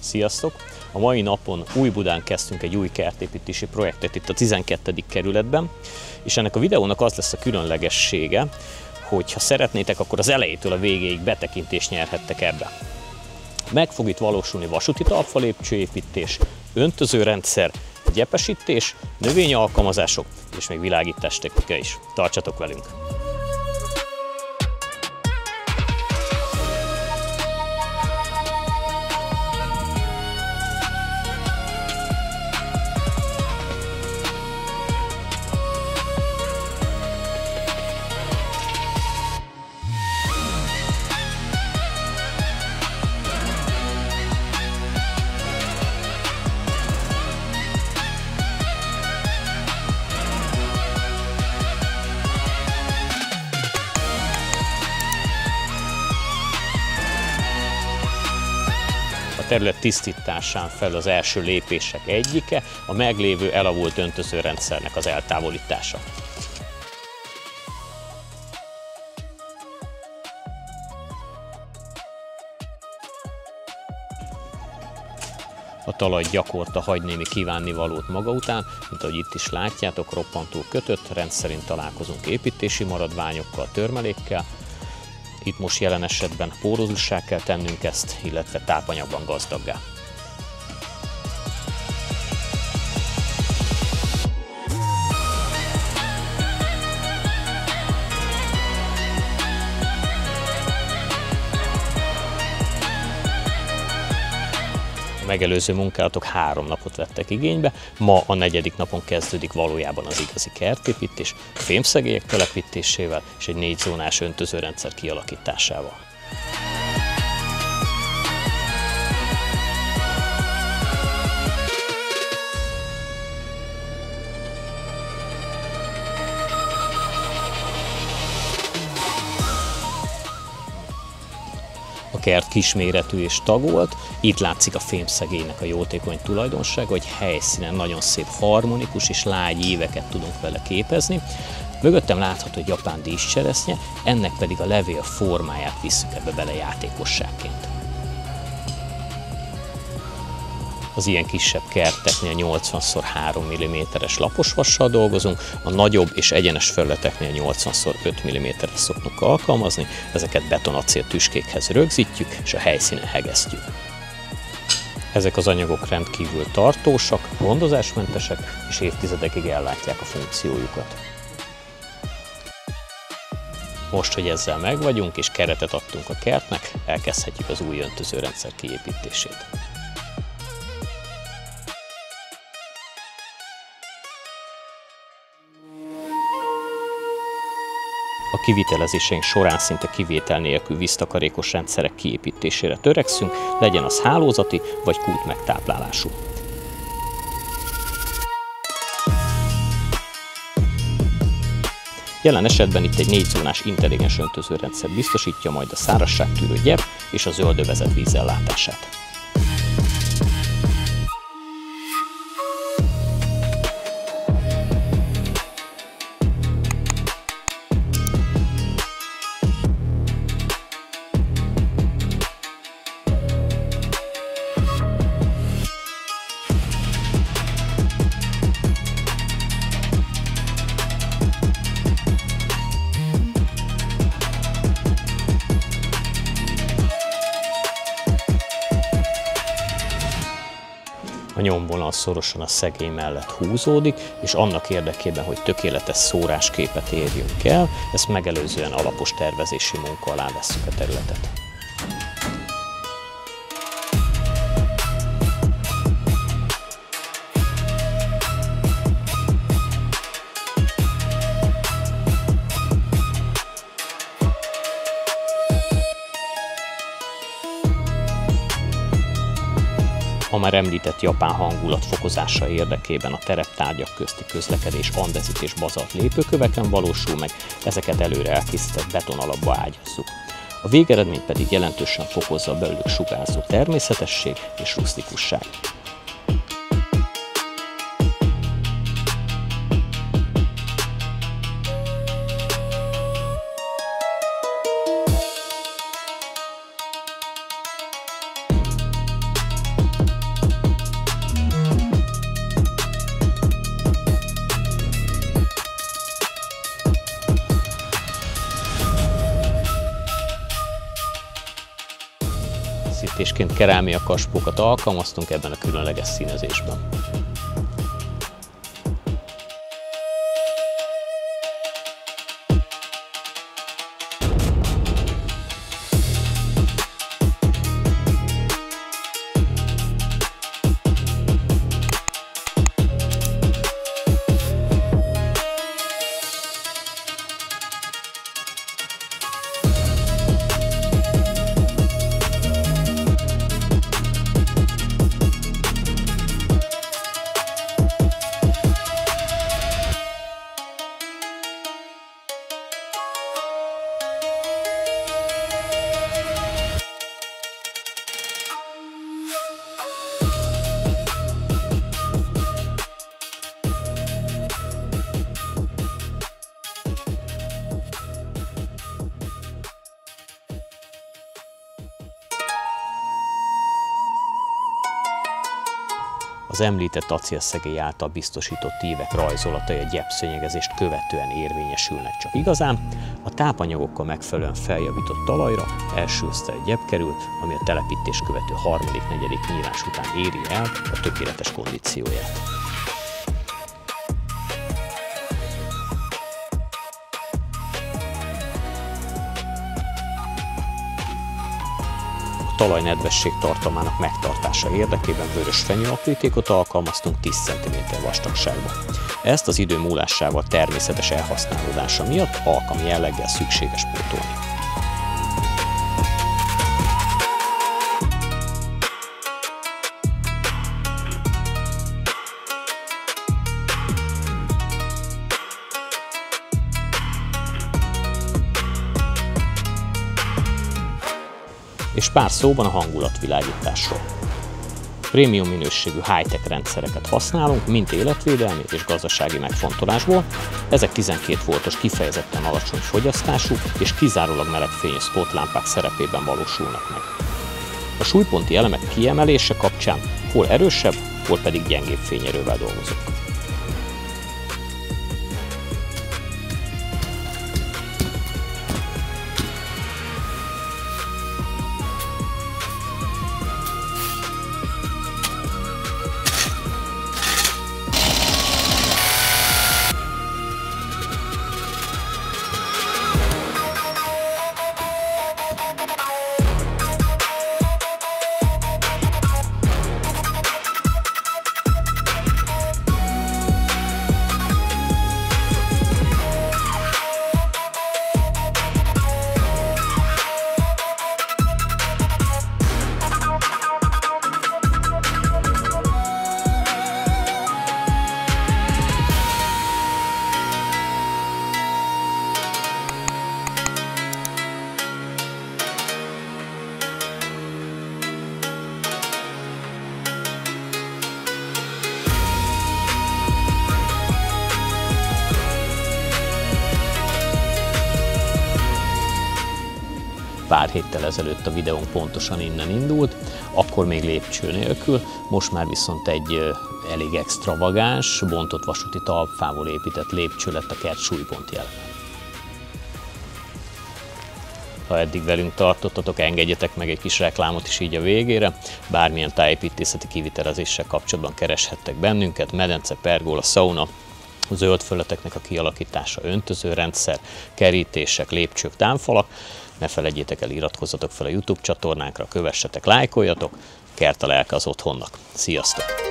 Sziasztok! A mai napon Újbudán kezdtünk egy új kertépítési projektet itt a 12. kerületben, és ennek a videónak az lesz a különlegessége, hogy ha szeretnétek, akkor az elejétől a végéig betekintést nyerhettek ebbe. Meg fog itt valósulni vasúti talpfalépcsőépítés, öntözőrendszer, gyepesítés, növényalkalmazások és még világítástechnika is. Tartsatok velünk! A terület tisztításán fel az első lépések egyike, a meglévő elavult öntözőrendszernek az eltávolítása. A talaj gyakorta hagy némi kívánnivalót maga után, mint ahogy itt is látjátok, roppantul kötött, rendszerint találkozunk építési maradványokkal, törmelékkel. Itt most jelen esetben pórózussá kell tennünk ezt, illetve tápanyagban gazdaggá. A megelőző munkálatok 3 napot vettek igénybe, ma a 4. napon kezdődik valójában az igazi kertépítés, fémszegélyek telepítésével és egy 4 zónás öntözőrendszer kialakításával. A kert kisméretű és tagolt, itt látszik a fémszegélynek a jótékony tulajdonsága, hogy helyszínen nagyon szép harmonikus és lágy íveket tudunk vele képezni. Mögöttem látható egy japán díszcseresznye, ennek pedig a levél formáját visszük ebbe bele játékosságként. Az ilyen kisebb kerteknél 80x3 mm-es laposvassal dolgozunk, a nagyobb és egyenes felületeknél 80x5 mm-es szoktunk alkalmazni, ezeket betonacél tüskékhez rögzítjük és a helyszínen hegesztjük. Ezek az anyagok rendkívül tartósak, gondozásmentesek és évtizedekig ellátják a funkciójukat. Most, hogy ezzel megvagyunk és keretet adtunk a kertnek, elkezdhetjük az új öntözőrendszer kiépítését. A kivitelezéseink során szinte kivétel nélkül víztakarékos rendszerek kiépítésére törekszünk, legyen az hálózati vagy kút megtáplálású. Jelen esetben itt egy 4 zónás intelligens öntözőrendszer biztosítja majd a szárazságtűrő gyep és a zöldövezet vízellátását. A nyomvonal szorosan a szegély mellett húzódik, és annak érdekében, hogy tökéletes szórásképet érjünk el, ezt megelőzően alapos tervezési munka alá vesszük a területet. A már említett japán hangulat fokozása érdekében a tereptárgyak közti közlekedés andezit és bazalt lépőköveken valósul meg, ezeket előre elkészített betonalapba ágyazzuk. A végeredmény pedig jelentősen fokozza a belőlük sugárzó természetesség és rusztikusság. telepítésként kerámia kaspókat alkalmaztunk ebben a különleges színezésben. Az említett acélszegély által biztosított ívek rajzolatai a gyepszőnyegezést követően érvényesülnek csak igazán. A tápanyagokkal megfelelően feljavított talajra első osztály gyep került, ami a telepítés követő 3.-4. nyílás után éri el a tökéletes kondícióját. A talaj nedvesség tartalmának megtartása érdekében vörös fenyőaprítékot alkalmaztunk 10 cm vastagságban. Ezt az idő múlásával természetes elhasználódása miatt alkalmi jelleggel szükséges pótolni. És pár szóban a hangulatvilágításról. Prémium minőségű high-tech rendszereket használunk, mint életvédelmi és gazdasági megfontolásból. Ezek 12 voltos kifejezetten alacsony fogyasztású és kizárólag melegfényű spotlámpák szerepében valósulnak meg. A súlyponti elemek kiemelése kapcsán hol erősebb, hol pedig gyengébb fényerővel dolgozunk. Pár héttel ezelőtt a videónk pontosan innen indult, akkor még lépcső nélkül, most már viszont egy elég extravagáns, bontott vasúti talpfából épített lépcső lett a kert súlyponti eleme. Ha eddig velünk tartottatok, engedjetek meg egy kis reklámot is így a végére. Bármilyen tájépítészeti kivitelezéssel kapcsolatban kereshettek bennünket, medence, pergóla, szauna, zöld felületeknek a kialakítása, öntözőrendszer, kerítések, lépcsők, támfalak. Ne felejtjétek el, iratkozzatok fel a YouTube csatornánkra, kövessetek, lájkoljatok, kert a lelke az otthonnak. Sziasztok!